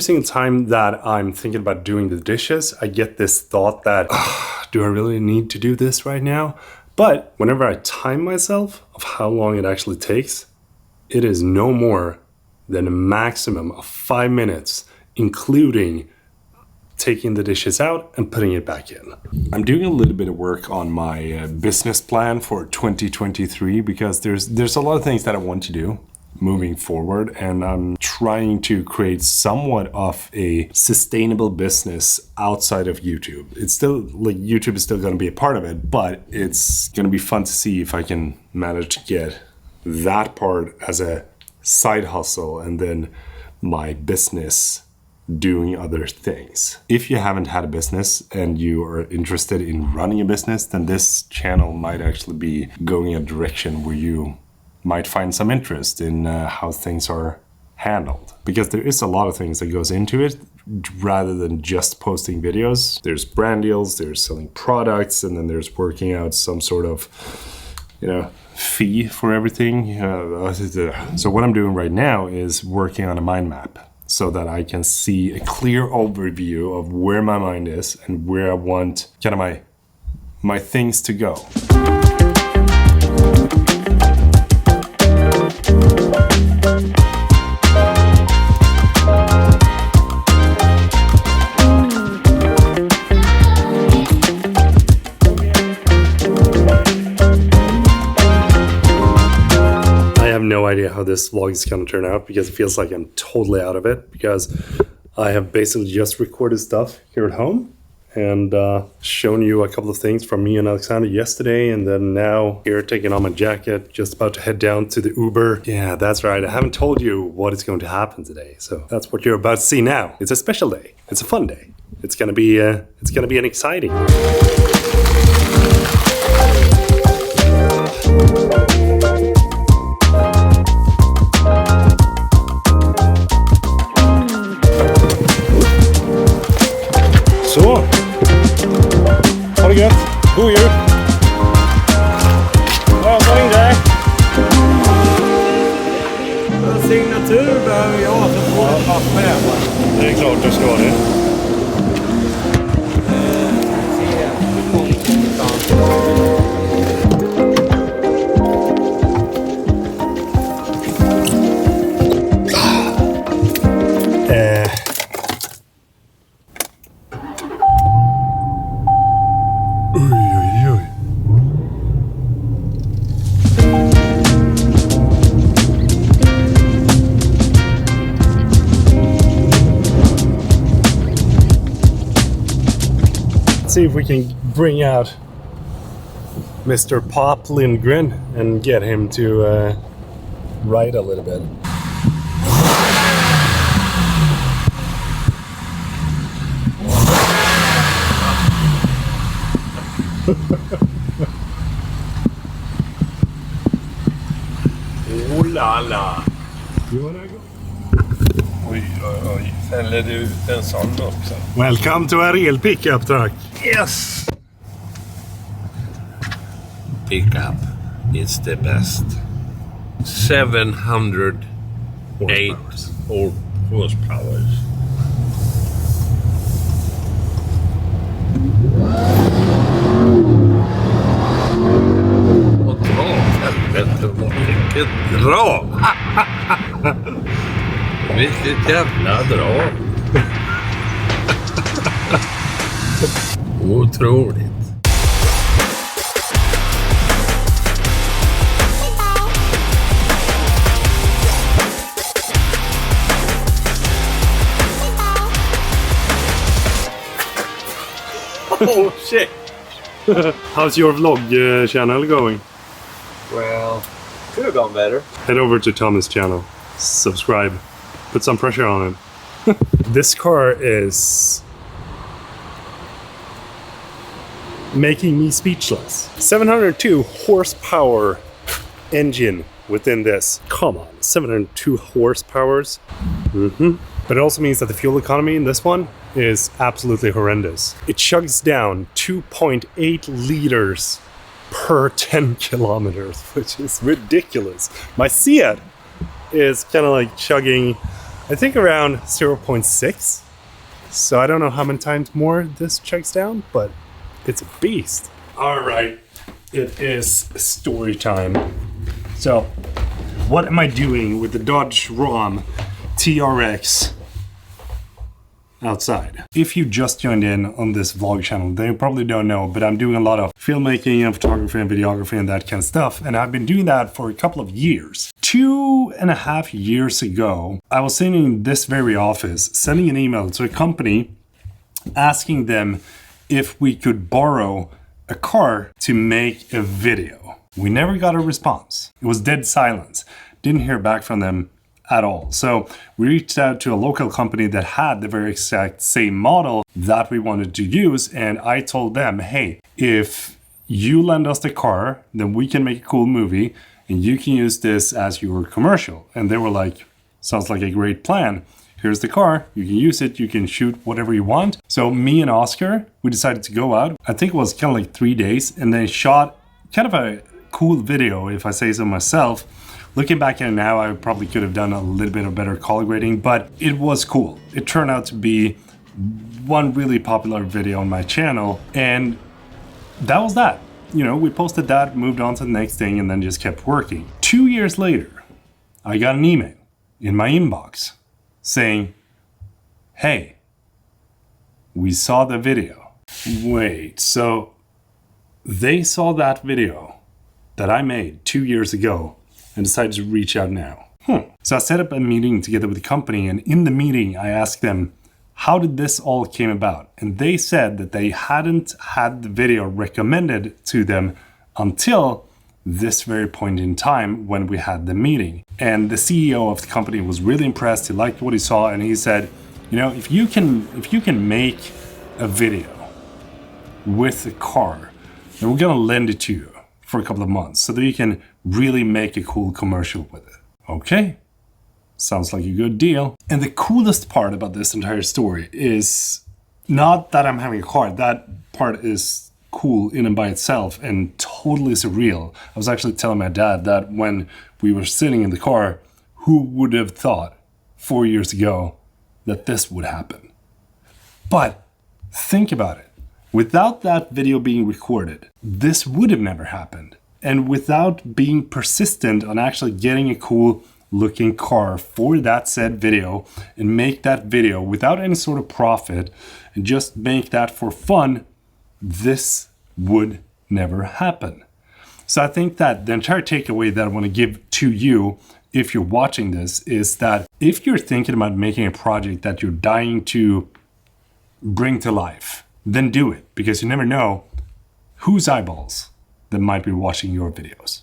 single time that I'm thinking about doing the dishes, I get this thought that, do I really need to do this right now? But whenever I time myself of how long it actually takes, it is no more than a maximum of 5 minutes, including taking the dishes out and putting it back in. I'm doing a little bit of work on my business plan for 2023 because there's a lot of things that I want to do moving forward, and I'm trying to create somewhat of a sustainable business outside of YouTube. It's still like YouTube is still going to be a part of it, but it's going to be fun to see if I can manage to get that part as a side hustle and then my business doing other things. If you haven't had a business and you are interested in running a business, then this channel might actually be going in a direction where you might find some interest in how things are handled. Because there is a lot of things that goes into it rather than just posting videos. There's brand deals, there's selling products, and then there's working out some sort of, fee for everything. So what I'm doing right now is working on a mind map so that I can see a clear overview of where my mind is and where I want kind of my things to go. No idea how this vlog is going to turn out because it feels like I'm totally out of it, because I have basically just recorded stuff here at home and shown you a couple of things from me and Alexander yesterday, and then now here taking on my jacket, just about to head down to the Uber. Yeah, that's right, I haven't told you what is going to happen today, so that's what you're about to see now. It's a special day, it's a fun day, it's gonna be an exciting Så, ha det gött, god jul! Ja, så ringde dig! Signatur behöver jag så får jag papper hemma. Det är klart du ska det. See if we can bring out Mr. Pop Lindgren and get him to write a little bit. Oh la la! You wanna go? Oj, oj, oj. Sen ledde ut en sån också. Welcome to our real pickup truck. Yes! Pickup is the best. 708 horsepower. Och dra, helvete vad mycket dra! Vilket jävla dra! Otroligt. Oh shit! How's your vlog channel going? Well, could have gone better. Head over to Thomas' channel, subscribe, put some pressure on him. This car is making me speechless. 702 horsepower engine within this. Come on, 702 horsepowers. But it also means that the fuel economy in this one is absolutely horrendous. It chugs down 2.8 liters per 10 kilometers, which is ridiculous. My Seat is kind of like chugging I think around 0.6. So I don't know how many times more this checks down, but it's a beast. All right, it is story time. So what am I doing with the Dodge Ram TRX outside? If you just joined in on this vlog channel, then you probably don't know, but I'm doing a lot of filmmaking and photography and videography and that kind of stuff. And I've been doing that for a couple of years. 2.5 years ago, I was sitting in this very office, sending an email to a company asking them if we could borrow a car to make a video. We never got a response. It was dead silence. Didn't hear back from them at all. So we reached out to a local company that had the very exact same model that we wanted to use. And I told them, hey, if you lend us the car, then we can make a cool movie and you can use this as your commercial. And they were like, sounds like a great plan. Here's the car, you can use it, you can shoot whatever you want. So me and Oscar, we decided to go out. I think it was kind of like 3 days, and then shot kind of a cool video, if I say so myself. Looking back at it now, I probably could have done a little bit of better color grading, but it was cool. It turned out to be one really popular video on my channel, and that was that. You know, we posted that, moved on to the next thing, and then just kept working. 2 years later, I got an email in my inbox saying, hey, we saw the video. Wait, so they saw that video that I made 2 years ago and decided to reach out now. So I set up a meeting together with the company, and in the meeting I asked them, how did this all came about? And they said that they hadn't had the video recommended to them until this very point in time when we had the meeting. And the CEO of the company was really impressed. He liked what he saw, and he said, you know, if you can make a video with a car, then we're gonna lend it to you for a couple of months so that you can really make a cool commercial with it. Okay, sounds like a good deal. And the coolest part about this entire story is not that I'm having a car. That part is cool in and by itself and totally surreal. I was actually telling my dad that when we were sitting in the car, who would have thought 4 years ago that this would happen? But think about it. Without that video being recorded, this would have never happened. And without being persistent on actually getting a cool looking car for that said video and make that video without any sort of profit and just make that for fun, this would never happen. So I think that the entire takeaway that I want to give to you, if you're watching this, is that if you're thinking about making a project that you're dying to bring to life, then do it, because you never know whose eyeballs that might be watching your videos.